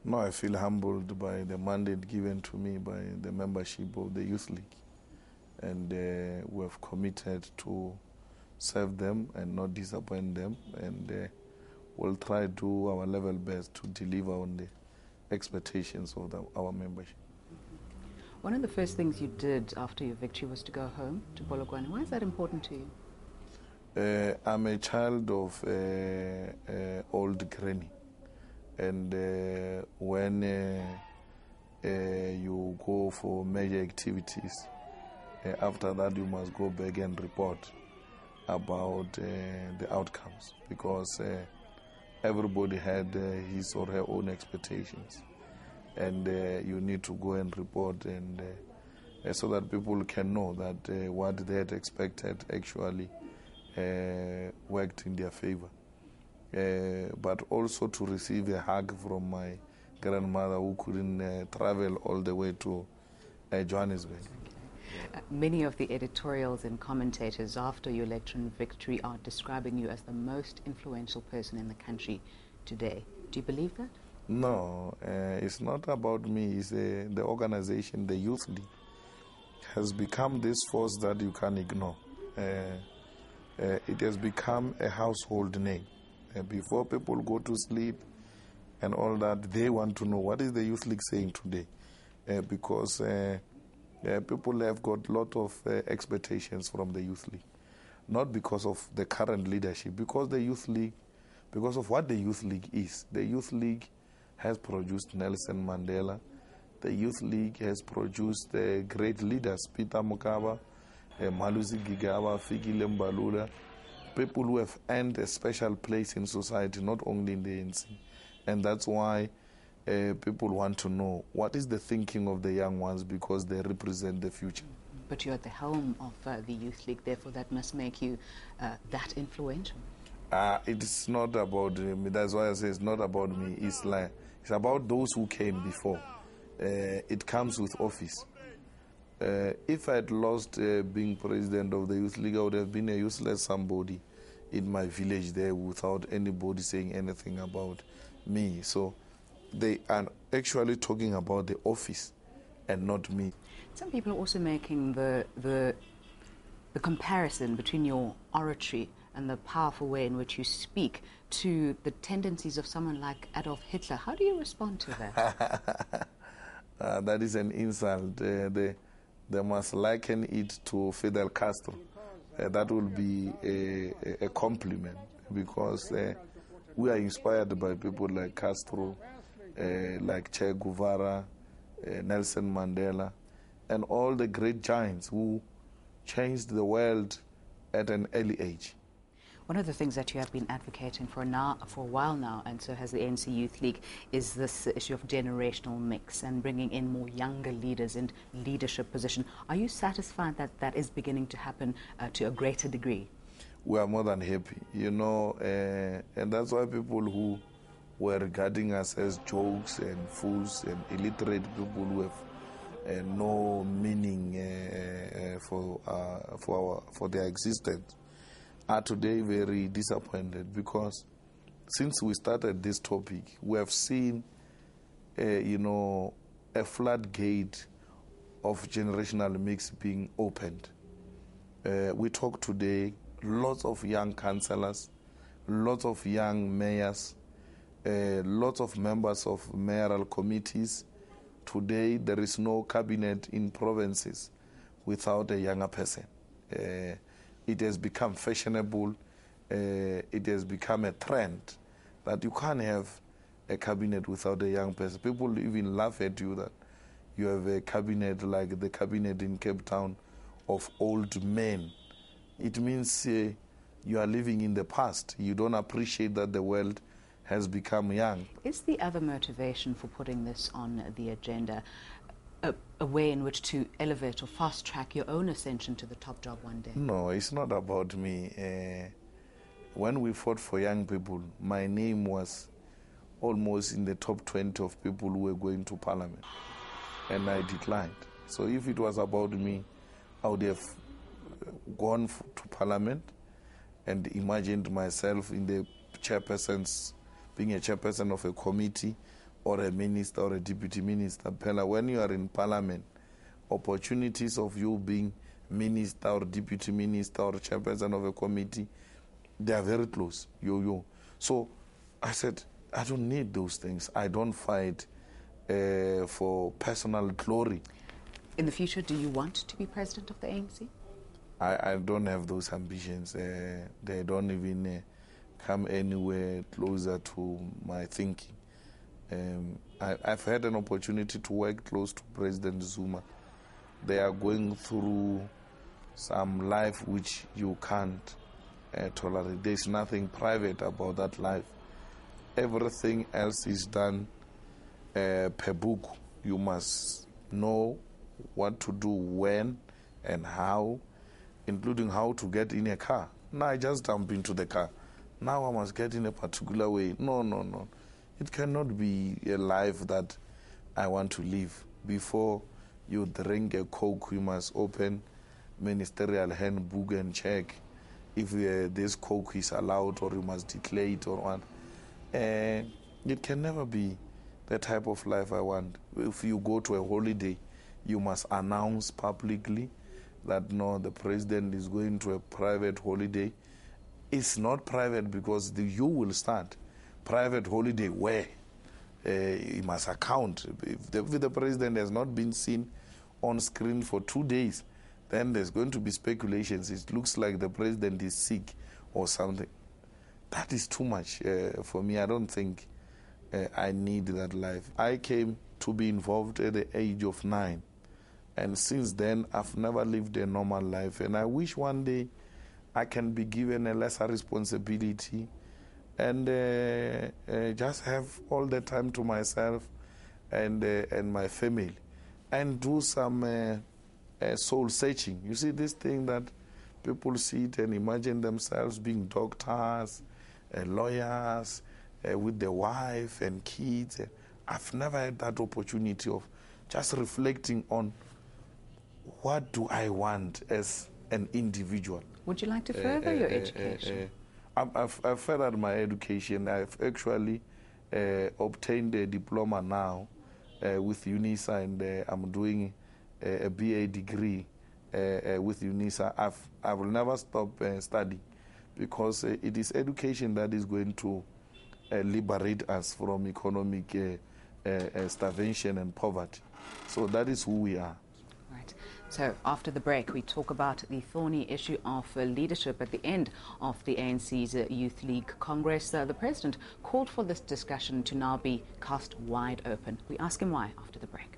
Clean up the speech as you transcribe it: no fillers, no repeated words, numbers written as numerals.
No, I feel humbled by the mandate given to me by the membership of the Youth League. And we have committed to serve them and not disappoint them. And we'll try to do our level best to deliver on the expectations of our membership. One of the first things you did after your victory was to go home to Polokwane. Why is that important to you? I'm a child of old granny. And when you go for major activities, after that you must go back and report about the outcomes, because everybody had his or her own expectations, and you need to go and report, and so that people can know that what they had expected actually worked in their favor. But also to receive a hug from my grandmother, who couldn't travel all the way to Johannesburg. Many of the editorials and commentators after your election victory are describing you as the most influential person in the country today. Do you believe that? No, it's not about me. It's the organization, the Youth League, has become this force that you can't ignore. It has become a household name. Before people go to sleep and all that, they want to know what is the Youth League saying today, because people have got a lot of expectations from the Youth League, not because of the current leadership, because the Youth League, because of what the Youth League is. The Youth League has produced Nelson Mandela. The Youth League has produced great leaders, Peter Mokaba, Malusi Gigaba, Fikile Mbalula, people who have earned a special place in society, not only in the ANC. And that's why people want to know what is the thinking of the young ones, because they represent the future. But you're at the helm of the Youth League, therefore that must make you that influential. It's not about me. That's why I say it's not about me. It's about those who came before. It comes with office. If I had lost being president of the Youth League, I would have been a useless somebody in my village there without anybody saying anything about me. So they are actually talking about the office and not me. Some people are also making the comparison between your oratory and the powerful way in which you speak to the tendencies of someone like Adolf Hitler. How do you respond to that? That is an insult. They must liken it to Fidel Castro. That will be a compliment, because we are inspired by people like Castro, like Che Guevara, Nelson Mandela, and all the great giants who changed the world at an early age. One of the things that you have been advocating for a while now, and so has the ANC Youth League, is this issue of generational mix and bringing in more younger leaders in leadership position. Are you satisfied that that is beginning to happen to a greater degree? We are more than happy, and that's why people who were regarding us as jokes and fools and illiterate people who have no meaning for their existence are today very disappointed, because since we started this topic, we have seen, a floodgate of generational mix being opened. We talk today, lots of young councillors, lots of young mayors, lots of members of mayoral committees. Today, there is no cabinet in provinces without a younger person. It has become fashionable. It has become a trend that you can't have a cabinet without a young person. People even laugh at you that you have a cabinet like the cabinet in Cape Town of old men. It means you are living in the past. You don't appreciate that the world has become young. Is the other motivation for putting this on the agenda a way in which to elevate or fast-track your own ascension to the top job one day? No, it's not about me. When we fought for young people, my name was almost in the top 20 of people who were going to parliament, and I declined. So if it was about me, I would have gone to parliament and imagined myself in the being a chairperson of a committee or a minister or a deputy minister. When you are in parliament, opportunities of you being minister or deputy minister or chairperson of a committee, they are very close. So I said, I don't need those things. I don't fight for personal glory. In the future, do you want to be president of the ANC? I don't have those ambitions. They don't even come anywhere closer to my thinking. I've had an opportunity to work close to President Zuma. They are going through some life which you can't tolerate. There's nothing private about that life. Everything else is done per book. You must know what to do when and how, including how to get in a car. Now I just jump into the car. Now I must get in a particular way. No. It cannot be a life that I want to live. Before you drink a Coke, you must open ministerial handbook and check if this Coke is allowed, or you must declare it or what. It can never be the type of life I want. If you go to a holiday, you must announce publicly that no, the president is going to a private holiday. It's not private because you will start. Private holiday where? You must account. If the president has not been seen on screen for 2 days, then there's going to be speculations. It looks like the president is sick or something. That is too much for me. I don't think I need that life. I came to be involved at the age of 9. And since then, I've never lived a normal life. And I wish one day I can be given a lesser responsibility and just have all the time to myself and my family, and do some soul searching. You see, this thing that people sit and imagine themselves being doctors, lawyers, with their wife and kids. I've never had that opportunity of just reflecting on what do I want as an individual. Would you like to further your education? I've furthered my education. I've actually obtained a diploma now with UNISA, and I'm doing a BA degree with UNISA. I will never stop studying, because it is education that is going to liberate us from economic starvation and poverty. So that is who we are. Right. So after the break, we talk about the thorny issue of leadership at the end of the ANC's Youth League Congress. The president called for this discussion to now be cast wide open. We ask him why after the break.